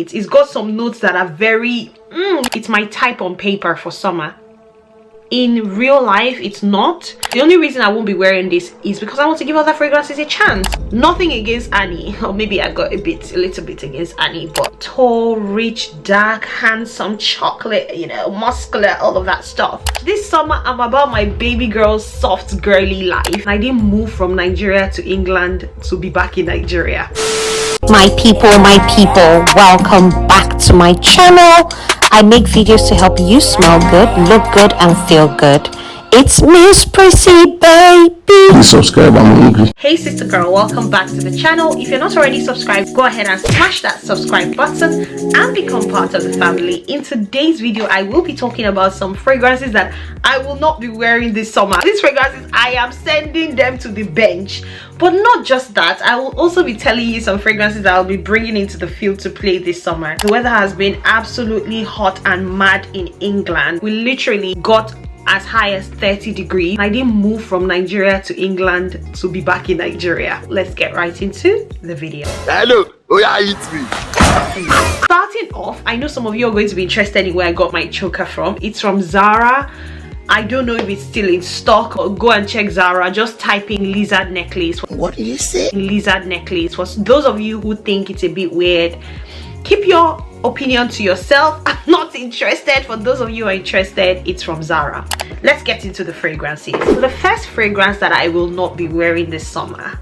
It's got some notes that are very it's my type on paper for summer. In real life, it's not. The only reason I won't be wearing this is because I want to give other fragrances a chance. Nothing against Annie, or maybe I got a little bit against Annie, but tall, rich, dark, handsome, chocolate, you know, muscular, all of that stuff. This summer, I'm about my baby girl, soft, girly life. I didn't move from Nigeria to England to be back in Nigeria. My people, welcome back to my channel. I make videos to help you smell good, look good, and feel good. It's Miss Prissy, baby. Please subscribe, I'm hungry. Hey sister girl, welcome back to the channel. If you're not already subscribed, go ahead and smash that subscribe button and become part of the family. In today's video, I will be talking about some fragrances that I will not be wearing this summer. These fragrances, I am sending them to the bench. But not just that, I will also be telling you some fragrances that I'll be bringing into the field to play this summer. The weather has been absolutely hot and mad in England. We literally got as high as 30 degrees. I didn't move from Nigeria to England to be back in Nigeria. Let's get right into the video. Hello, oh yeah, it's me. Starting off, I know some of you are going to be interested in where I got my choker from. It's from Zara. I don't know if it's still in stock, or go and check Zara. Just type in lizard necklace. What did you say? Lizard necklace. For those of you who think it's a bit weird, keep your opinion to yourself. I'm not interested. For those of you who are interested, it's from Zara. Let's get into the fragrances. So the first fragrance that I will not be wearing this summer,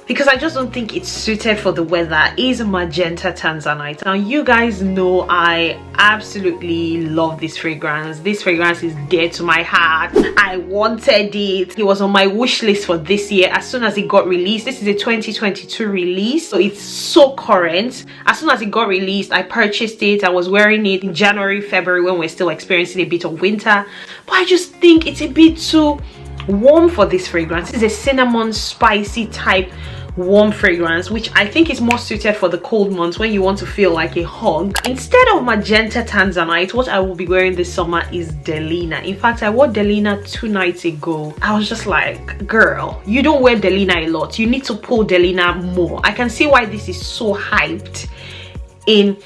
because I just don't think it's suited for the weather, is magenta tanzanite. Now you guys know I absolutely love this fragrance. This fragrance is dear to my heart. I wanted it. It was on my wish list for this year as soon as it got released. This is a 2022 release, so it's so current. As soon as it got released, I purchased it. I was wearing it in January, February, when we're still experiencing a bit of winter, but I just think it's a bit too warm for this fragrance. It's a cinnamon spicy type warm fragrance, which I think is more suited for the cold months when you want to feel like a hug. Instead of magenta tanzanite, what I will be wearing this summer is Delina. In fact, I wore Delina 2 nights ago. I was just like, girl, you don't wear Delina a lot. You need to pull Delina more. I can see why this is so hyped in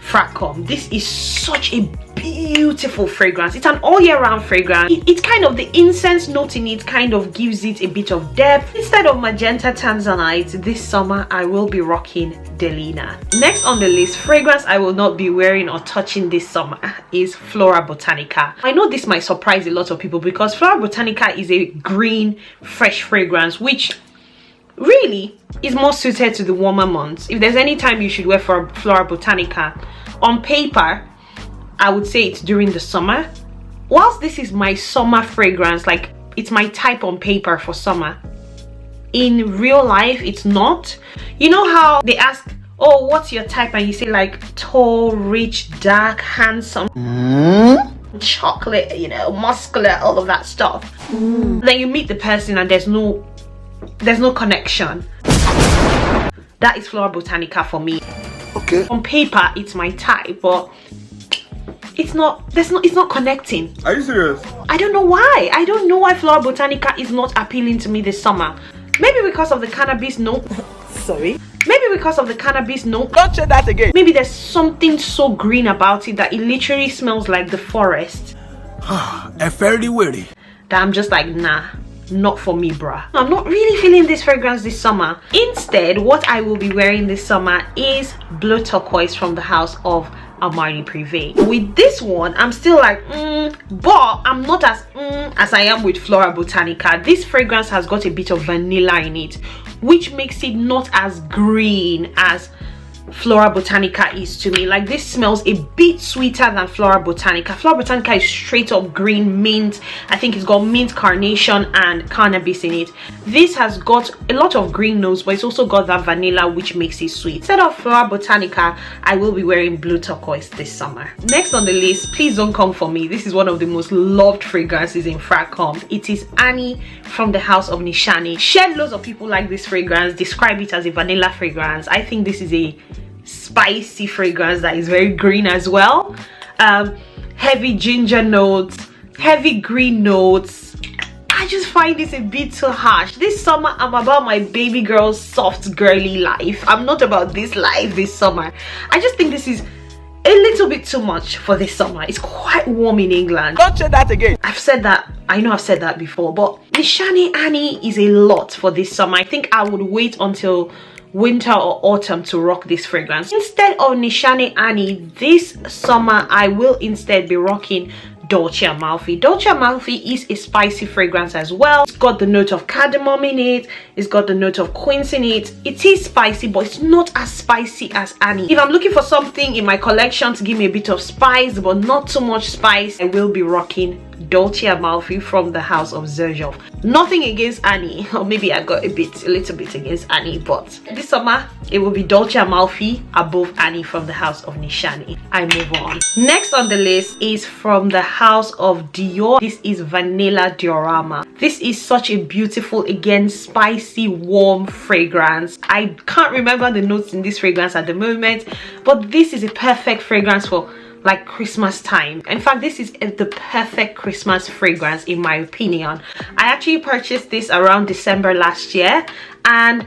Fracom. This is such a beautiful fragrance. It's an all year round fragrance. It's kind of, the incense note in it kind of gives it a bit of depth. Instead of magenta tanzanite, this summer I will be rocking Delina. Next on the list, fragrance I will not be wearing or touching this summer is Flora Botanica. I know this might surprise a lot of people because Flora Botanica is a green fresh fragrance, which really is more suited to the warmer months. If there's any time you should wear for Flora Botanica, on paper I would say it's during the summer. Whilst this is my summer fragrance, like it's my type on paper for summer, in real life it's not. You know how they ask, oh, what's your type, and you say like tall, rich, dark, handsome, chocolate, you know, muscular, all of that stuff. Then you meet the person and there's no connection. That is Flora Botanica for me. Okay. On paper it's my type, but it's not connecting. Are you serious? I don't know why. I don't know why Flora Botanica is not appealing to me this summer. Maybe because of the cannabis note. Sorry. Maybe because of the cannabis note. Don't say that again. Maybe there's something so green about it that it literally smells like the forest. A fairly weary. That I'm just like, nah, not for me, bruh. I'm not really feeling this fragrance this summer. Instead, what I will be wearing this summer is blue turquoise from the house of Armani Privé. With this one, I'm still like, but I'm not as I am with Flora Botanica. This fragrance has got a bit of vanilla in it, which makes it not as green as Flora Botanica is to me. Like, this smells a bit sweeter than Flora Botanica. Flora Botanica is straight up green mint. I think it's got mint, carnation, and cannabis in it. This has got a lot of green notes, but it's also got that vanilla, which makes it sweet. Instead of Flora Botanica, I will be wearing blue turquoise this summer. Next on the list, please don't come for me. This is one of the most loved fragrances in Fracom. It is Annie from the house of Nishani. Shared loads of people like this fragrance, describe it as a vanilla fragrance. I think this is a spicy fragrance that is very green as well. Heavy ginger notes, heavy green notes. I just find this a bit too harsh. This summer I'm about my baby girl soft girly life. I'm not about this life this summer. I just think this is a little bit too much for this summer. It's quite warm in England. Don't say that again. I've said that, I know I've said that before, but Nishane Annie is a lot for this summer. I think I would wait until winter or autumn to rock this fragrance. Instead of Nishane Annie this summer, I will instead be rocking Dolce & Amalfi. Dolce & Amalfi is a spicy fragrance as well. It's got the note of cardamom in it. It's got the note of quince in it. It is spicy, but it's not as spicy as Annie. If I'm looking for something in my collection to give me a bit of spice, but not too much spice, I will be rocking Dolce & Amalfi from the house of Xerjoff. Nothing against Annie, or maybe I got a little bit against Annie, but this summer it will be Dolce & Amalfi above Annie from the house of Nishane. I move on. Next on the list is from the house of Dior. This is Vanilla Diorama. This is such a beautiful, again, spicy, warm fragrance. I can't remember the notes in this fragrance at the moment, but this is a perfect fragrance for like Christmas time. In fact, this is the perfect Christmas fragrance in my opinion. I actually purchased this around December last year, and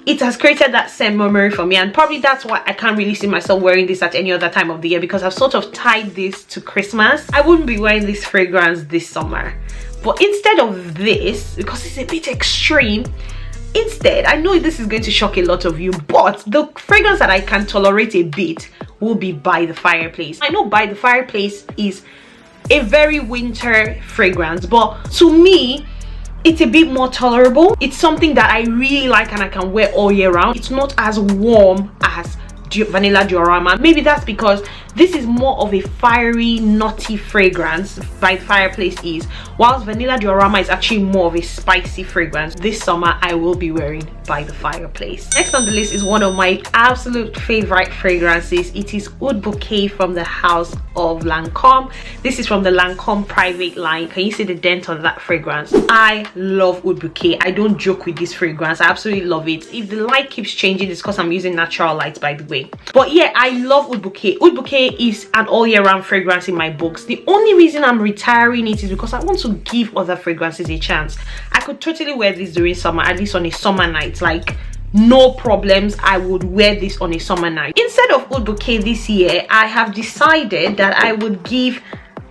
it has created that same memory for me, and probably that's why I can't really see myself wearing this at any other time of the year, because I've sort of tied this to Christmas. I wouldn't be wearing this fragrance this summer, but instead of this, because it's a bit extreme, instead, I know this is going to shock a lot of you, but the fragrance that I can tolerate a bit will be By the Fireplace. I know By the Fireplace is a very winter fragrance, but to me it's a bit more tolerable. It's something that I really like and I can wear all year round. It's not as warm as Vanilla Diorama. Maybe that's because this is more of a fiery, nutty fragrance. By the Fireplace is, whilst Vanilla Diorama is actually more of a spicy fragrance. This summer I will be wearing By the Fireplace. Next on the list is one of my absolute favorite fragrances. It is Oud Bouquet from the house of Lancome. This is from the Lancome private line. Can you see the dent on that fragrance? I love Oud Bouquet. I don't joke with this fragrance. I absolutely love it. If the light keeps changing, it's because I'm using natural lights, by the way. But yeah, I love Oud Bouquet. Oud Bouquet is an all year round fragrance in my books. The only reason I'm retiring it is because I want to give other fragrances a chance. I could totally wear this during summer, at least on a summer night, like no problems. I would wear this on a summer night. Instead of Oud Bouquet this year, I have decided that I would give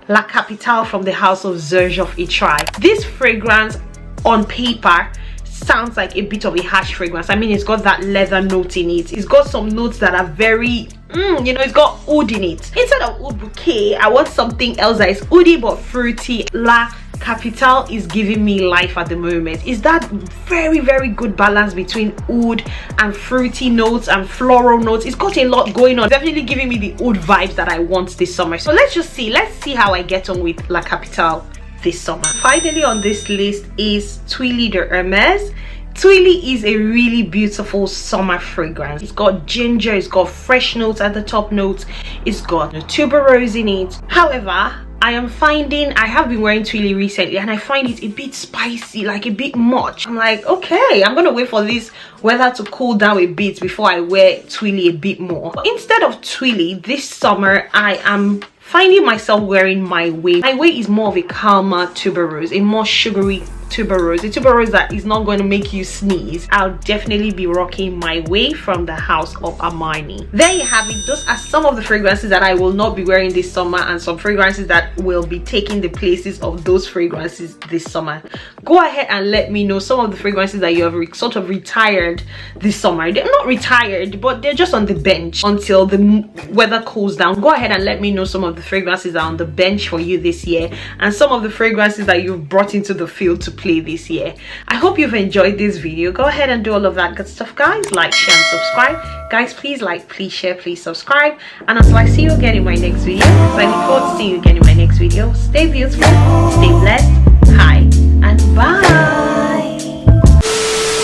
La Capitale from the house of Xerjoff a try. This fragrance on paper sounds like a bit of a harsh fragrance. I mean, it's got that leather note in it. It's got some notes that are very you know, it's got oud in it. Instead of Oud Bouquet, I want something else that is oudi but fruity. La Capitale is giving me life at the moment. Is that very, very good balance between oud and fruity notes and floral notes. It's got a lot going on. Definitely giving me the oud vibes that I want this summer. So let's see how I get on with La Capitale this summer. Finally on this list is Tuile de Hermes. Tuile is a really beautiful summer fragrance. It's got ginger, it's got fresh notes at the top notes, it's got the tuberose in it. However, I have been wearing Tuile recently and I find it a bit spicy, like a bit much. I'm like, okay, I'm gonna wait for this weather to cool down a bit before I wear Tuile a bit more. But instead of Tuile this summer, I am finding myself wearing My Way. My Way is more of a calmer tuberose, a more sugary tuberose, a tuberose that is not going to make you sneeze. I'll definitely be rocking My Way from the house of Armani. There you have it. Those are some of the fragrances that I will not be wearing this summer, and some fragrances that will be taking the places of those fragrances this summer. Go ahead and let me know some of the fragrances that you have sort of retired this summer. They're not retired, but they're just on the bench until the weather cools down. Go ahead and let me know some of the fragrances that are on the bench for you this year, and some of the fragrances that you've brought into the field to play this year. I hope you've enjoyed this video. Go ahead and do all of that good stuff, guys. Like, share, and subscribe. Guys, please like, please share, please subscribe. And until I see you again in my next video, I look forward to seeing you again in my next video. Stay beautiful, stay blessed. Hi and bye.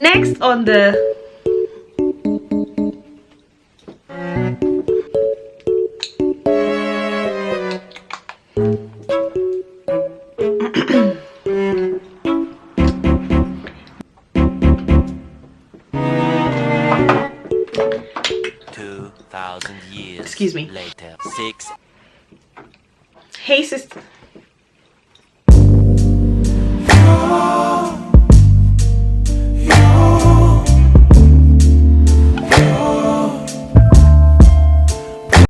Next on the years excuse me later. 6. Hey sister. Wow.